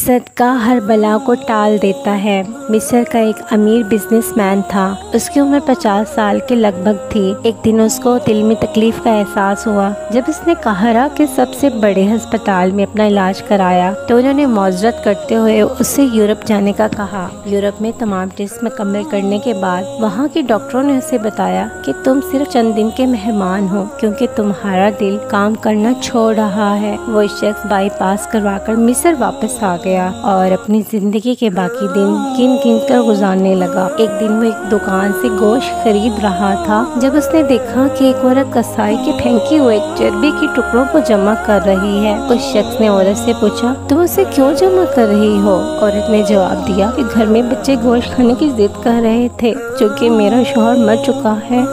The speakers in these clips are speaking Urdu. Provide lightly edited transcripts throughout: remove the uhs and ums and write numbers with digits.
صدقہ ہر بلا کو ٹال دیتا ہے۔ مصر کا ایک امیر بزنس مین تھا۔ اس کی عمر 50 سال کے لگ بھگ تھی۔ ایک دن اس کو دل میں تکلیف کا احساس ہوا۔ جب اس نے قاہرہ کے سب سے بڑے ہسپتال میں اپنا علاج کرایا تو انہوں نے معذرت کرتے ہوئے اس سے یورپ جانے کا کہا۔ یورپ میں تمام ٹیسٹ مکمل کرنے کے بعد وہاں کے ڈاکٹروں نے اسے بتایا کہ تم صرف چند دن کے مہمان ہو کیونکہ تمہارا دل کام کرنا چھوڑ رہا ہے۔ وہ شخص بائی پاس کروا کر مصر واپس آ گیا اور اپنی زندگی کے باقی دن گن گن کر گزارنے لگا۔ ایک دن وہ ایک دکان سے گوشت خرید رہا تھا جب اس نے دیکھا کہ ایک عورت کسائی کے پھینکی ہوئے چربی کے ٹکڑوں کو جمع کر رہی ہے۔ اس شخص نے عورت سے پوچھا، تم اسے کیوں جمع کر رہی ہو؟ عورت نے جواب دیا کہ گھر میں بچے گوشت کھانے کی ضد کر رہے تھے، چونکہ میرا شوہر مر چکا ہے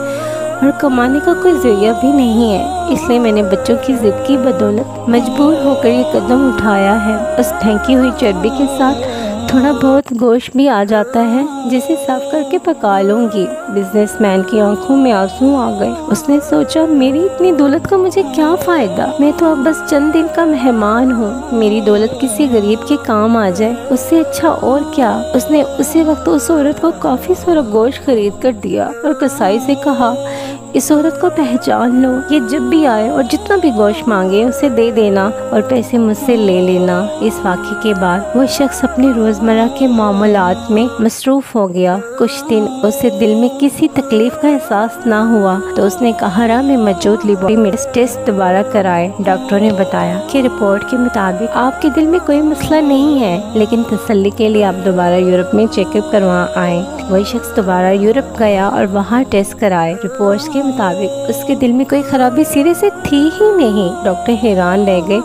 اور کمانے کا کوئی ذریعہ بھی نہیں ہے، اس لیے میں نے بچوں کی ضد کی بدولت مجبور ہو کر یہ قدم اٹھایا ہے۔ اس پھینکی ہوئی چربی کے ساتھ تھوڑا بہت گوشت بھی آ جاتا ہے جسے صاف کر کے پکا لوں گی۔ بزنس مین کی آنکھوں میں آنسو آ گئے۔ اس نے سوچا، میری اتنی دولت کا مجھے کیا فائدہ؟ میں تو اب بس چند دن کا مہمان ہوں۔ میری دولت کسی غریب کے کام آ جائے اس سے اچھا اور کیا۔ اس نے اسی وقت اس عورت کو کافی سارا گوشت خرید کر دیا اور کسائی سے کہا، اس عورت کو پہچان لو، یہ جب بھی آئے اور جتنا بھی گوشت مانگے اسے دے دینا اور پیسے مجھ سے لے لینا۔ اس واقعے کے بعد وہ شخص اپنے روزمرہ کے معاملات میں مصروف ہو گیا۔ کچھ دن اسے دل میں کسی تکلیف کا احساس نہ ہوا تو اس نے قاہرہ میں موجود لیبارٹری میں ٹیسٹ دوبارہ کرائے۔ ڈاکٹروں نے بتایا کہ رپورٹ کے مطابق آپ کے دل میں کوئی مسئلہ نہیں ہے، لیکن تسلی کے لیے آپ دوبارہ یورپ میں چیک اپ کروا آئیں۔ وہی شخص دوبارہ یورپ گیا اور وہاں ٹیسٹ کرائے۔ رپورٹس کے مطابق اس کے دل میں کوئی خرابی سرے سے تھی ہی نہیں۔ ڈاکٹر حیران رہ گئے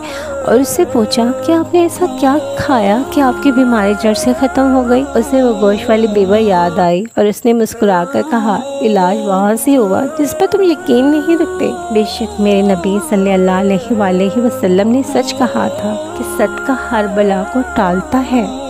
اور اس سے پوچھا کہ آپ نے ایسا کیا کھایا کہ آپ کی بیماری جڑ سے ختم ہو گئی؟ اسے وہ گوشت والی بیوہ یاد آئی اور اس نے مسکرا کر کہا، علاج وہاں سے ہوا جس پر تم یقین نہیں رکھتے۔ بے شک میرے نبی صلی اللہ علیہ وآلہ وسلم نے سچ کہا تھا کہ صدقہ ہر بلا کو ٹالتا ہے۔